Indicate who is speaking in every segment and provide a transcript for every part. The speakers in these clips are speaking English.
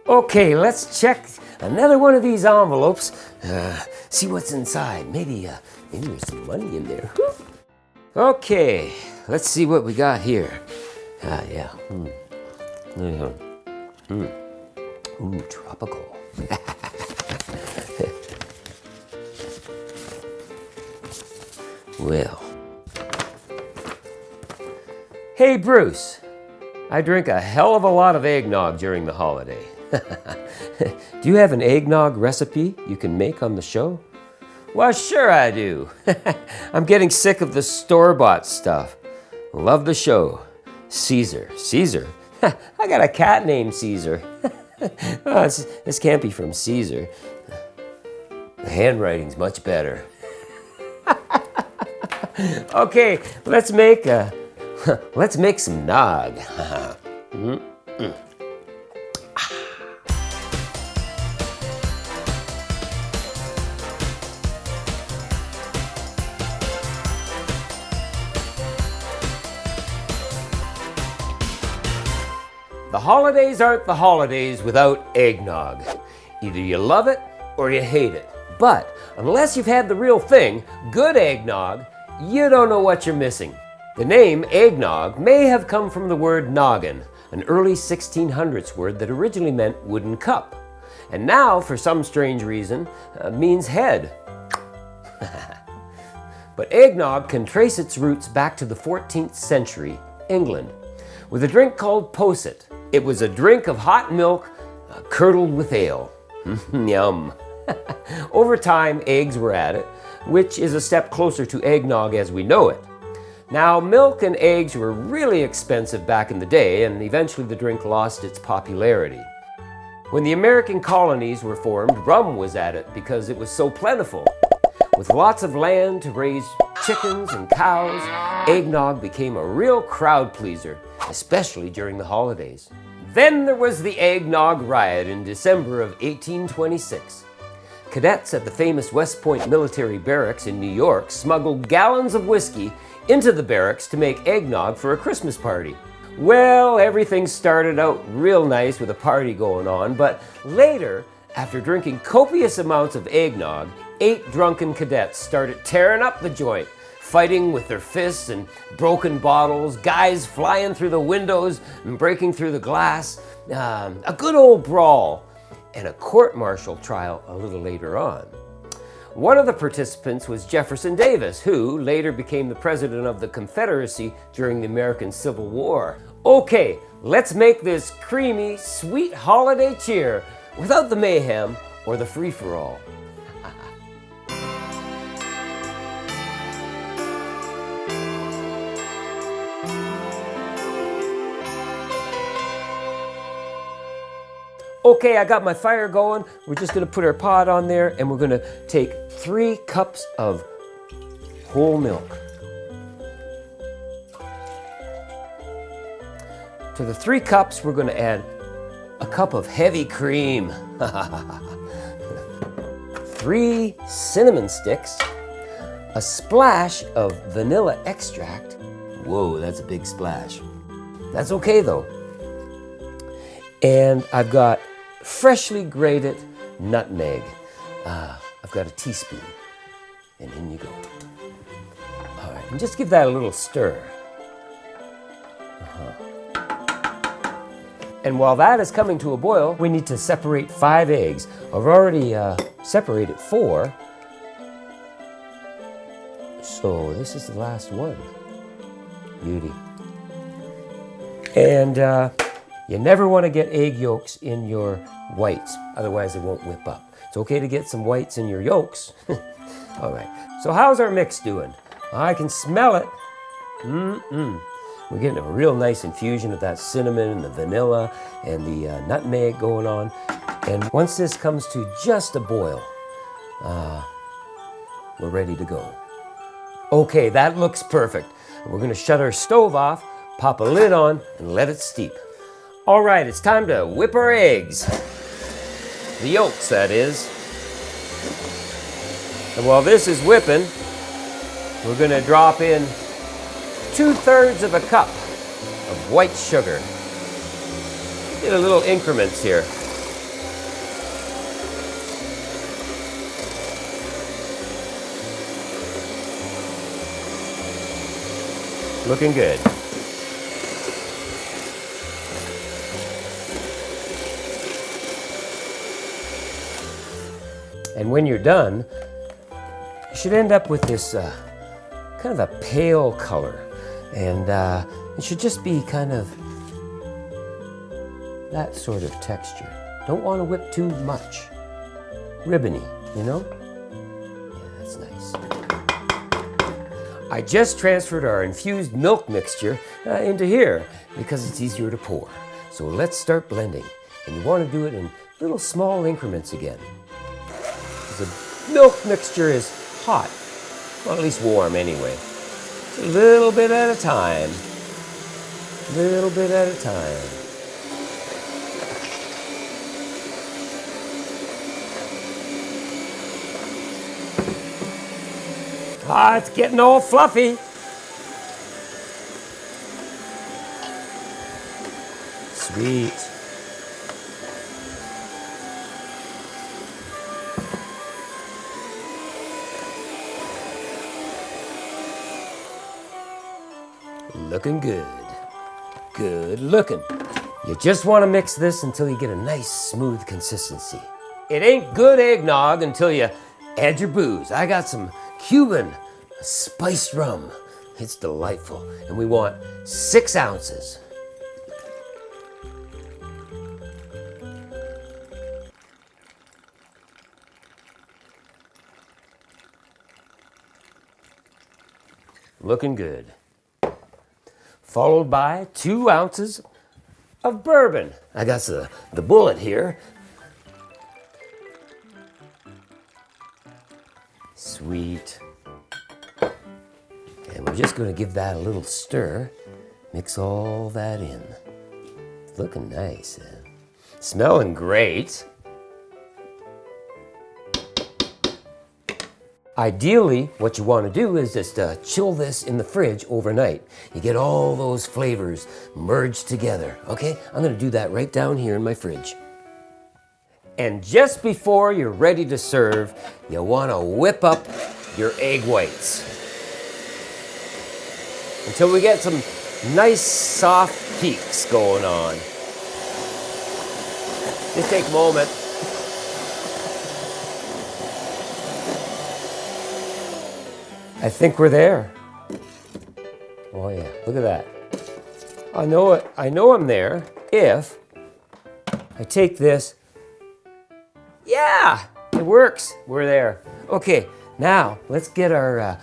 Speaker 1: Okay, let's check another one of these envelopes. See what's inside. Maybe there's some money in there. Okay, let's see what we got here. Yeah. Ooh, tropical. Well. Hey, Bruce. I drink a hell of a lot of eggnog during the holiday. Do you have an eggnog recipe you can make on the show? Well, sure I do. I'm getting sick of the store-bought stuff. Love the show. Caesar. Caesar? I got a cat named Caesar. Oh, this can't be from Caesar. The handwriting's much better. Okay, let's make some nog. The holidays aren't the holidays without eggnog. Either you love it or you hate it. But unless you've had the real thing, good eggnog, you don't know what you're missing. The name eggnog may have come from the word noggin, an early 1600s word that originally meant wooden cup, and now, for some strange reason, means head. But eggnog can trace its roots back to the 14th century, England, with a drink called posset. It was a drink of hot milk curdled with ale. Yum. Over time, eggs were added, which is a step closer to eggnog as we know it. Now, milk and eggs were really expensive back in the day, and eventually the drink lost its popularity. When the American colonies were formed, rum was added because it was so plentiful. With lots of land to raise chickens and cows, eggnog became a real crowd pleaser, especially during the holidays. Then there was the Eggnog Riot in December of 1826. Cadets at the famous West Point military barracks in New York smuggled gallons of whiskey into the barracks to make eggnog for a Christmas party. Well, everything started out real nice with a party going on, but later, after drinking copious amounts of eggnog, 8 drunken cadets started tearing up the joint, fighting with their fists and broken bottles, guys flying through the windows and breaking through the glass, a good old brawl, and a court-martial trial a little later on. One of the participants was Jefferson Davis, who later became the president of the Confederacy during the American Civil War. Okay, let's make this creamy, sweet holiday cheer without the mayhem or the free-for-all. Okay, I got my fire going. We're just gonna put our pot on there and we're gonna take 3 cups of whole milk. To the 3 cups, we're gonna add a cup of heavy cream. 3 cinnamon sticks, a splash of vanilla extract. Whoa, that's a big splash. That's okay though. And I've got freshly grated nutmeg. I've got a teaspoon. And in you go. All right, and just give that a little stir. And while that is coming to a boil, we need to separate 5 eggs. I've already separated 4. So this is the last one. Beauty. And you never want to get egg yolks in your whites, otherwise they won't whip up. It's okay to get some whites in your yolks. All right, so how's our mix doing? I can smell it. We're getting a real nice infusion of that cinnamon and the vanilla and the nutmeg going on. And once this comes to just a boil, we're ready to go. Okay, that looks perfect. We're gonna shut our stove off, pop a lid on, and let it steep. All right, it's time to whip our eggs. The yolks, that is. And while this is whipping, we're gonna drop in 2/3 of a cup of white sugar. Get a little increments here. Looking good. And when you're done, you should end up with this kind of a pale color. And it should just be kind of that sort of texture. Don't want to whip too much. Ribbony, you know? Yeah, that's nice. I just transferred our infused milk mixture into here because it's easier to pour. So let's start blending. And you want to do it in little small increments again. The milk mixture is hot, well, at least warm anyway. A little bit at a time, little bit at a time. Ah, it's getting all fluffy. Sweet. Looking good. Good looking. You just want to mix this until you get a nice smooth consistency. It ain't good eggnog until you add your booze. I got some Cuban spiced rum. It's delightful. And we want 6 ounces. Looking good. Followed by 2 ounces of bourbon. I got the bullet here. Sweet. And we're just going to give that a little stir. Mix all that in. Looking nice. Smelling great. Ideally, what you want to do is just chill this in the fridge overnight. You get all those flavors merged together. Okay, I'm going to do that right down here in my fridge. And just before you're ready to serve, you want to whip up your egg whites until we get some nice soft peaks going on. Just take a moment. I think we're there. Oh yeah, look at that. I know it. I know I'm there if I take this. Yeah, it works. We're there. Okay, now let's get our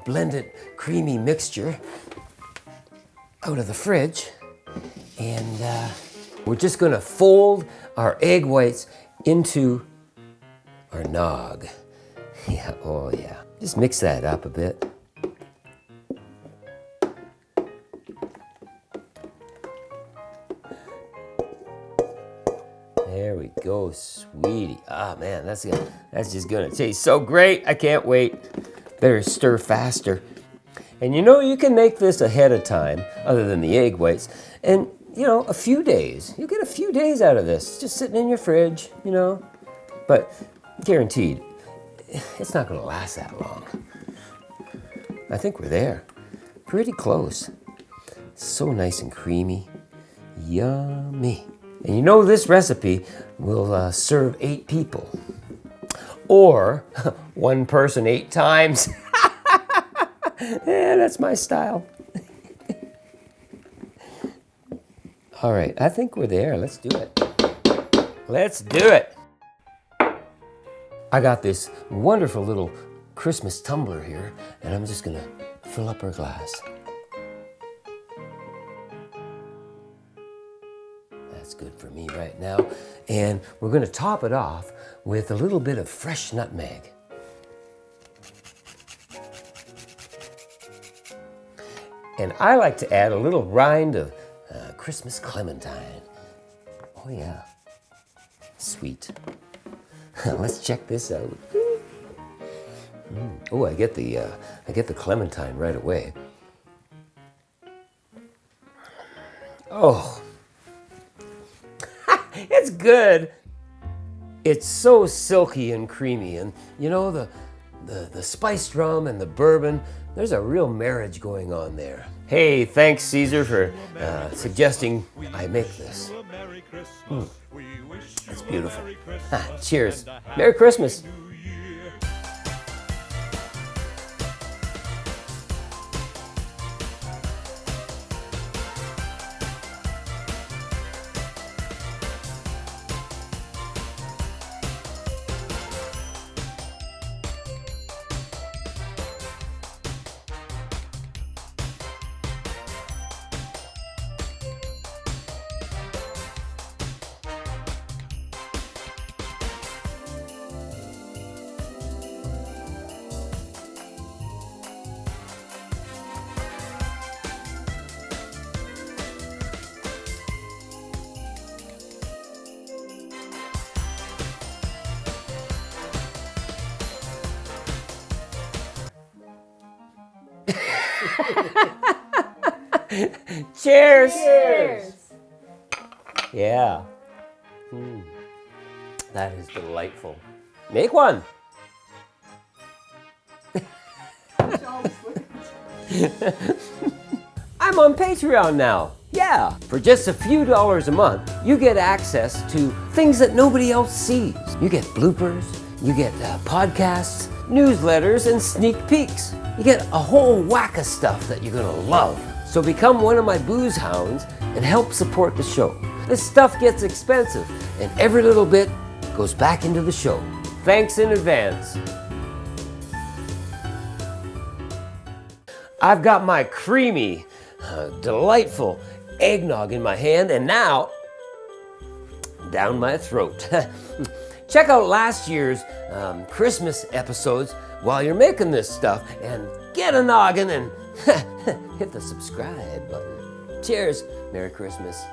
Speaker 1: blended creamy mixture out of the fridge, and we're just gonna fold our egg whites into our nog. Yeah, oh yeah. Just mix that up a bit. There we go, sweetie. Ah, man, that's just gonna taste so great. I can't wait. Better stir faster. And you know, you can make this ahead of time, other than the egg whites, and you know, a few days. You get a few days out of this, just sitting in your fridge, you know. But guaranteed, it's not going to last that long. I think we're there. Pretty close. So nice and creamy. Yummy. And you know, this recipe will serve 8 people. Or 1 person 8 times. Yeah, that's my style. All right, I think we're there. Let's do it. Let's do it. I got this wonderful little Christmas tumbler here, and I'm just gonna fill up our glass. That's good for me right now. And we're gonna top it off with a little bit of fresh nutmeg. And I like to add a little rind of Christmas clementine. Oh yeah, sweet. Let's check this out. Oh, I get the clementine right away. Oh, it's good. It's so silky and creamy, and you know, the spiced rum and the bourbon, there's a real marriage going on there. Hey, thanks Caesar for suggesting I make this. It's beautiful. Cheers. Merry Christmas. Cheers!
Speaker 2: Cheers!
Speaker 1: Yeah. That is delightful. Make one. I'm on Patreon now. Yeah. For just a few dollars a month, you get access to things that nobody else sees. You get bloopers, you get podcasts, newsletters, and sneak peeks. You get a whole whack of stuff that you're gonna love. So become one of my booze hounds and help support the show. This stuff gets expensive, and every little bit goes back into the show. Thanks in advance. I've got my creamy, delightful eggnog in my hand, and now down my throat. Check out last year's Christmas episodes while you're making this stuff, and get a noggin and hit the subscribe button. Cheers. Merry Christmas.